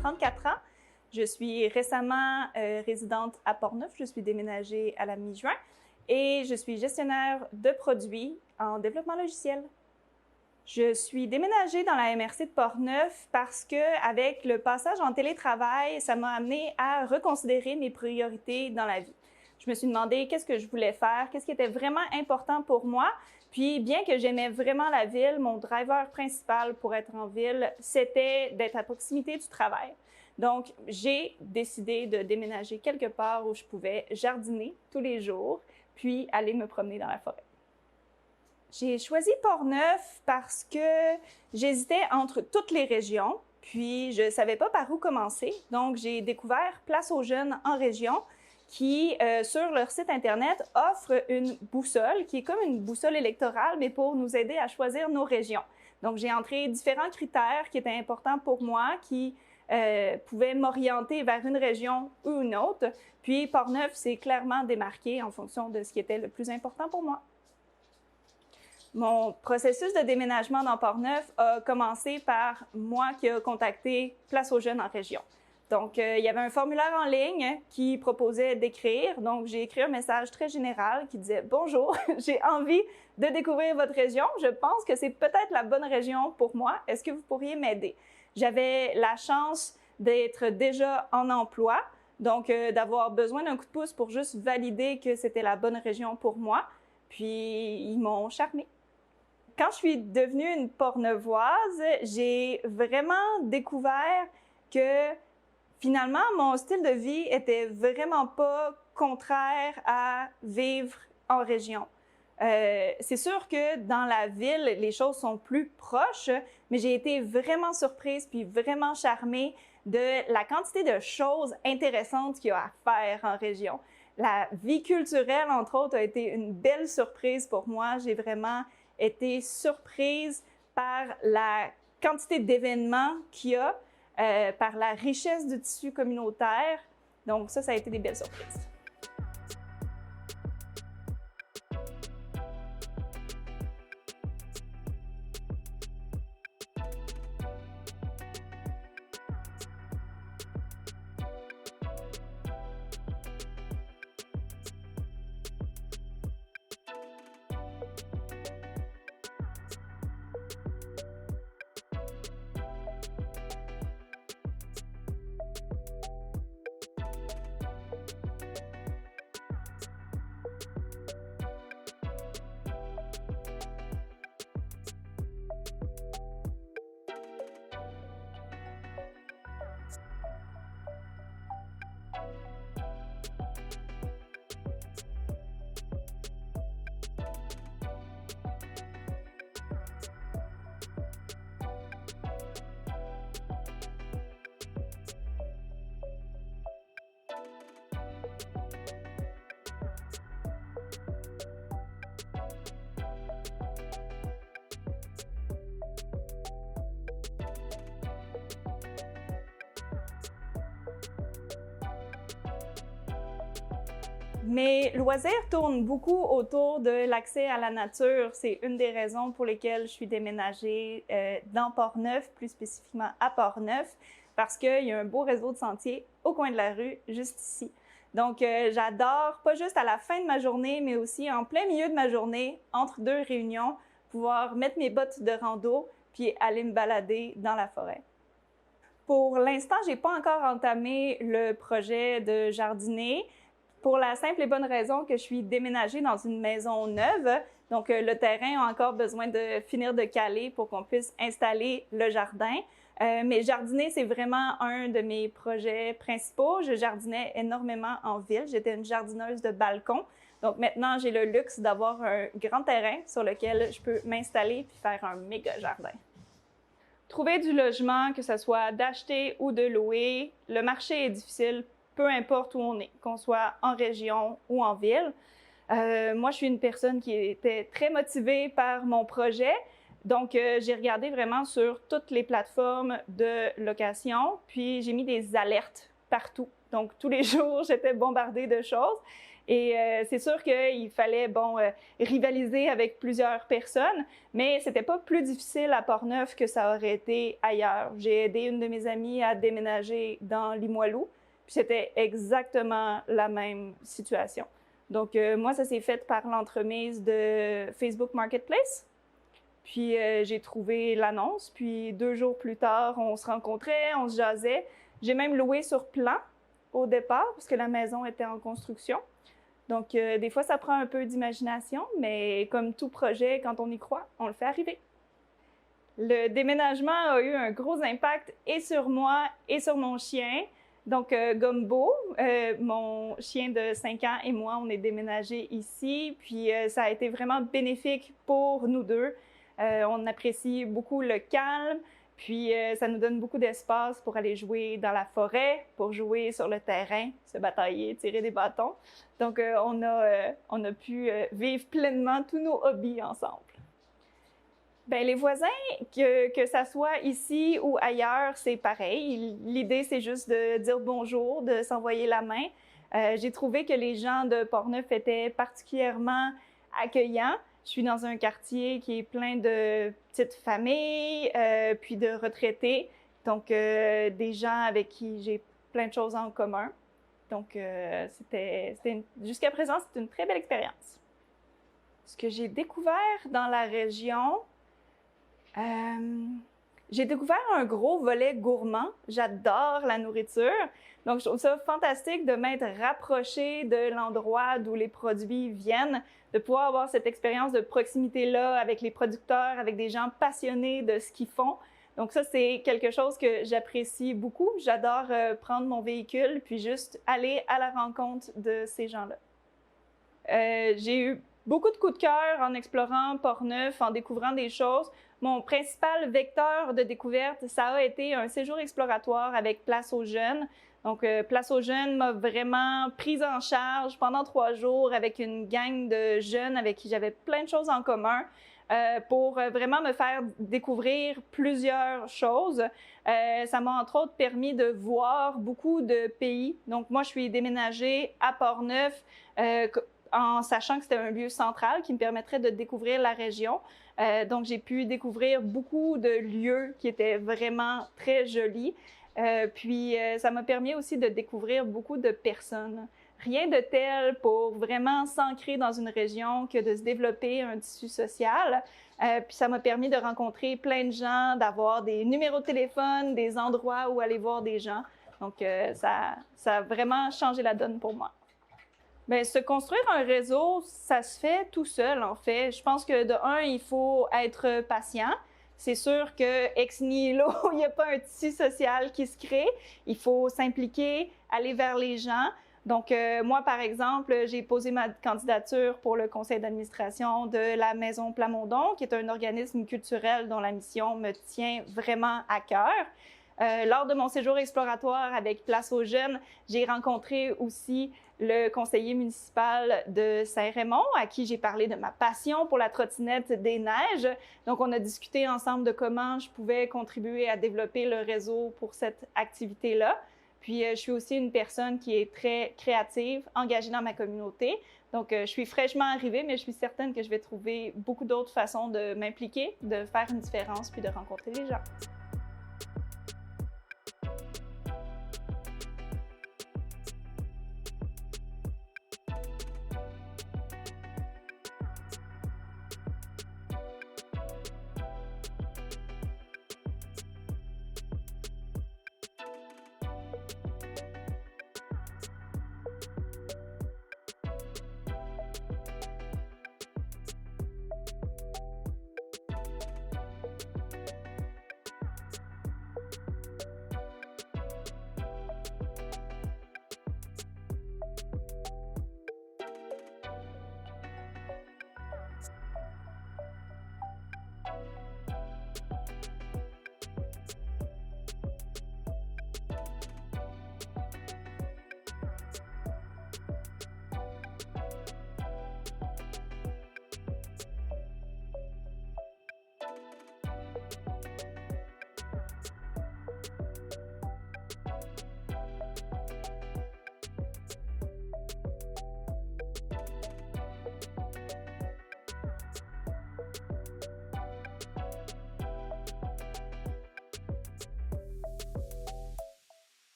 34 ans. Je suis récemment résidente à Portneuf. Je suis déménagée à la mi-juin et je suis gestionnaire de produits en développement logiciel. Je suis déménagée dans la MRC de Portneuf parce que, avec le passage en télétravail, ça m'a amené à reconsidérer mes priorités dans la vie. Je me suis demandé qu'est-ce que je voulais faire, qu'est-ce qui était vraiment important pour moi. Puis, bien que j'aimais vraiment la ville, mon driver principal pour être en ville, c'était d'être à proximité du travail. Donc, j'ai décidé de déménager quelque part où je pouvais jardiner tous les jours, puis aller me promener dans la forêt. J'ai choisi Portneuf parce que j'hésitais entre toutes les régions, puis je savais pas par où commencer. Donc, j'ai découvert Place aux jeunes en région qui, sur leur site Internet, offre une boussole qui est comme une boussole électorale, mais pour nous aider à choisir nos régions. Donc, j'ai entré différents critères qui étaient importants pour moi, qui pouvaient m'orienter vers une région ou une autre. Puis, Portneuf s'est clairement démarqué en fonction de ce qui était le plus important pour moi. Mon processus de déménagement dans Portneuf a commencé par moi qui a contacté Place aux jeunes en région. Donc, il y avait un formulaire en ligne qui proposait d'écrire. Donc, j'ai écrit un message très général qui disait « Bonjour, j'ai envie de découvrir votre région. Je pense que c'est peut-être la bonne région pour moi. Est-ce que vous pourriez m'aider? » J'avais la chance d'être déjà en emploi, donc d'avoir besoin d'un coup de pouce pour juste valider que c'était la bonne région pour moi. Puis, ils m'ont charmée. Quand je suis devenue une Portneuvoise, j'ai vraiment découvert que finalement, mon style de vie était vraiment pas contraire à vivre en région. C'est sûr que dans la ville, les choses sont plus proches, mais j'ai été vraiment surprise puis vraiment charmée de la quantité de choses intéressantes qu'il y a à faire en région. La vie culturelle, entre autres, a été une belle surprise pour moi. J'ai vraiment été surprise par la quantité d'événements qu'il y a, par la richesse du tissu communautaire. Donc ça a été des belles surprises. Mes loisirs tournent beaucoup autour de l'accès à la nature. C'est une des raisons pour lesquelles je suis déménagée dans Portneuf, plus spécifiquement à Portneuf, parce qu'il y a un beau réseau de sentiers au coin de la rue, juste ici. Donc, j'adore, pas juste à la fin de ma journée, mais aussi en plein milieu de ma journée, entre deux réunions, pouvoir mettre mes bottes de rando puis aller me balader dans la forêt. Pour l'instant, j'ai pas encore entamé le projet de jardiner, pour la simple et bonne raison que je suis déménagée dans une maison neuve. Donc, le terrain a encore besoin de finir de caler pour qu'on puisse installer le jardin. Mais jardiner, c'est vraiment un de mes projets principaux. Je jardinais énormément en ville. J'étais une jardineuse de balcon. Donc, maintenant, j'ai le luxe d'avoir un grand terrain sur lequel je peux m'installer puis faire un méga jardin. Trouver du logement, que ce soit d'acheter ou de louer, le marché est difficile, peu importe où on est, qu'on soit en région ou en ville. Moi, je suis une personne qui était très motivée par mon projet. Donc, j'ai regardé vraiment sur toutes les plateformes de location, puis j'ai mis des alertes partout. Donc, tous les jours, j'étais bombardée de choses. Et c'est sûr qu'il fallait, rivaliser avec plusieurs personnes, mais c'était pas plus difficile à Portneuf que ça aurait été ailleurs. J'ai aidé une de mes amies à déménager dans Limoilou, puis c'était exactement la même situation. Donc, moi, ça s'est fait par l'entremise de Facebook Marketplace. Puis, j'ai trouvé l'annonce, puis 2 jours plus tard, on se rencontrait, on se jasait. J'ai même loué sur plan au départ, parce que la maison était en construction. Donc, des fois, ça prend un peu d'imagination, mais comme tout projet, quand on y croit, on le fait arriver. Le déménagement a eu un gros impact et sur moi et sur mon chien. Donc, Gumbo, mon chien de 5 ans et moi, on est déménagés ici. Puis, ça a été vraiment bénéfique pour nous deux. On apprécie beaucoup le calme. Puis, ça nous donne beaucoup d'espace pour aller jouer dans la forêt, pour jouer sur le terrain, se batailler, tirer des bâtons. Donc, on a pu vivre pleinement tous nos hobbies ensemble. Bien, les voisins, que ça soit ici ou ailleurs, c'est pareil. L'idée, c'est juste de dire bonjour, de s'envoyer la main. J'ai trouvé que les gens de Portneuf étaient particulièrement accueillants. Je suis dans un quartier qui est plein de petites familles, puis de retraités. Donc, des gens avec qui j'ai plein de choses en commun. Donc, jusqu'à présent, c'est une très belle expérience. Ce que j'ai découvert dans la région, j'ai découvert un gros volet gourmand. J'adore la nourriture. Donc, je trouve ça fantastique de m'être rapprochée de l'endroit d'où les produits viennent, de pouvoir avoir cette expérience de proximité-là avec les producteurs, avec des gens passionnés de ce qu'ils font. Donc, ça, c'est quelque chose que j'apprécie beaucoup. J'adore prendre mon véhicule puis juste aller à la rencontre de ces gens-là. J'ai eu beaucoup de coups de cœur en explorant Portneuf, en découvrant des choses. Mon principal vecteur de découverte, ça a été un séjour exploratoire avec Place aux Jeunes. Donc, Place aux Jeunes m'a vraiment prise en charge pendant 3 jours avec une gang de jeunes avec qui j'avais plein de choses en commun pour vraiment me faire découvrir plusieurs choses. Ça m'a entre autres permis de voir beaucoup de pays. Donc, moi, je suis déménagée à Portneuf en sachant que c'était un lieu central qui me permettrait de découvrir la région. Donc, j'ai pu découvrir beaucoup de lieux qui étaient vraiment très jolis. Puis, ça m'a permis aussi de découvrir beaucoup de personnes. Rien de tel pour vraiment s'ancrer dans une région que de se développer un tissu social. Puis, ça m'a permis de rencontrer plein de gens, d'avoir des numéros de téléphone, des endroits où aller voir des gens. Donc, ça a vraiment changé la donne pour moi. Bien, se construire un réseau, ça se fait tout seul, en fait. Je pense que, de un, il faut être patient. C'est sûr que ex nihilo, il n'y a pas un tissu social qui se crée. Il faut s'impliquer, aller vers les gens. Donc, moi, par exemple, j'ai posé ma candidature pour le conseil d'administration de la Maison Plamondon, qui est un organisme culturel dont la mission me tient vraiment à cœur. Lors de mon séjour exploratoire avec Place aux Jeunes, j'ai rencontré aussi le conseiller municipal de Saint-Raymond, à qui j'ai parlé de ma passion pour la trottinette des neiges. Donc, on a discuté ensemble de comment je pouvais contribuer à développer le réseau pour cette activité-là. Puis, je suis aussi une personne qui est très créative, engagée dans ma communauté. Donc, je suis fraîchement arrivée, mais je suis certaine que je vais trouver beaucoup d'autres façons de m'impliquer, de faire une différence, puis de rencontrer les gens.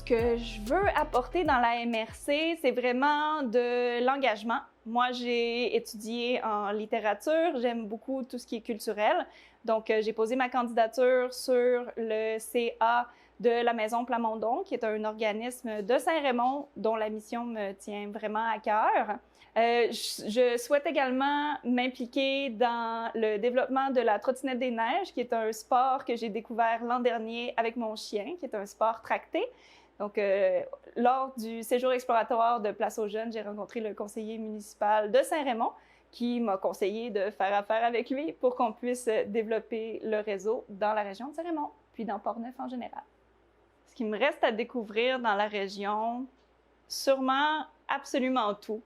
que je veux apporter dans la MRC, c'est vraiment de l'engagement. Moi, j'ai étudié en littérature, j'aime beaucoup tout ce qui est culturel. Donc, j'ai posé ma candidature sur le CA de la Maison Plamondon, qui est un organisme de Saint-Raymond dont la mission me tient vraiment à cœur. Je souhaite également m'impliquer dans le développement de la trottinette des neiges, qui est un sport que j'ai découvert l'an dernier avec mon chien, qui est un sport tracté. Donc, lors du séjour exploratoire de Place aux Jeunes, j'ai rencontré le conseiller municipal de Saint-Raymond qui m'a conseillé de faire affaire avec lui pour qu'on puisse développer le réseau dans la région de Saint-Raymond, puis dans Portneuf en général. Ce qui me reste à découvrir dans la région, sûrement absolument tout.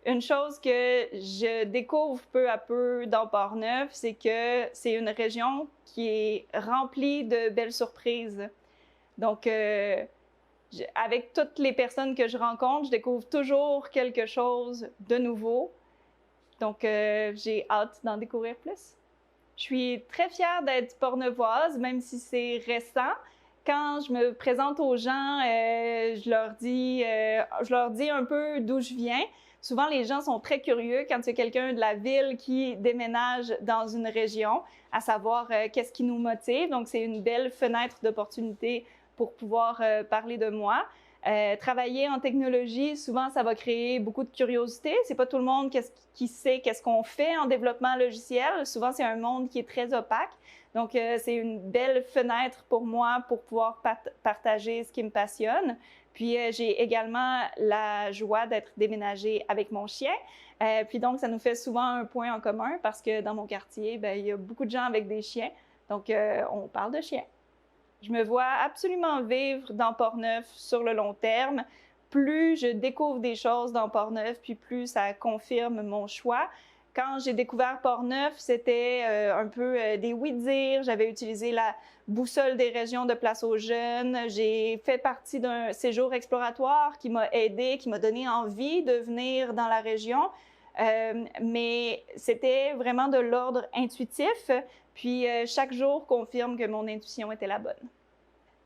Une chose que je découvre peu à peu dans Portneuf, c'est que c'est une région qui est remplie de belles surprises. Donc, avec toutes les personnes que je rencontre, je découvre toujours quelque chose de nouveau. Donc, j'ai hâte d'en découvrir plus. Je suis très fière d'être portneuvoise, même si c'est récent. Quand je me présente aux gens, je leur dis un peu d'où je viens. Souvent, les gens sont très curieux quand c'est quelqu'un de la ville qui déménage dans une région, à savoir qu'est-ce qui nous motive. Donc, c'est une belle fenêtre d'opportunité pour pouvoir parler de moi. Travailler en technologie, souvent, ça va créer beaucoup de curiosité. C'est pas tout le monde qui sait qu'est-ce qu'on fait en développement logiciel. Souvent, c'est un monde qui est très opaque. Donc, c'est une belle fenêtre pour moi pour pouvoir partager ce qui me passionne. Puis, j'ai également la joie d'être déménagée avec mon chien. Puis donc, ça nous fait souvent un point en commun parce que dans mon quartier, bien, il y a beaucoup de gens avec des chiens. Donc, on parle de chiens. Je me vois absolument vivre dans Portneuf sur le long terme. Plus je découvre des choses dans Portneuf, puis plus ça confirme mon choix. Quand j'ai découvert Portneuf, c'était un peu des oui-dire. J'avais utilisé la boussole des régions de Place aux Jeunes. J'ai fait partie d'un séjour exploratoire qui m'a aidé, qui m'a donné envie de venir dans la région. Mais c'était vraiment de l'ordre intuitif. Puis chaque jour confirme que mon intuition était la bonne.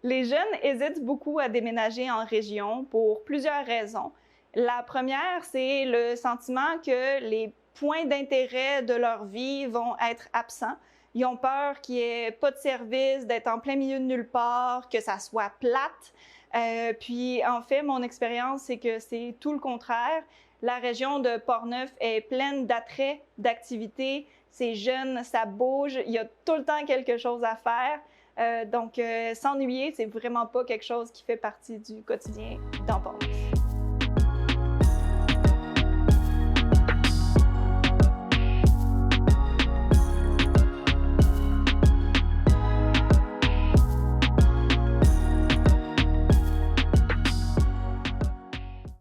Les jeunes hésitent beaucoup à déménager en région pour plusieurs raisons. La première, c'est le sentiment que les points d'intérêt de leur vie vont être absents. Ils ont peur qu'il n'y ait pas de service, d'être en plein milieu de nulle part, que ça soit plate. Puis en fait, mon expérience, c'est que c'est tout le contraire. La région de Portneuf est pleine d'attraits, d'activités. C'est jeune, ça bouge, il y a tout le temps quelque chose à faire. Donc, s'ennuyer, c'est vraiment pas quelque chose qui fait partie du quotidien dans Portneuf.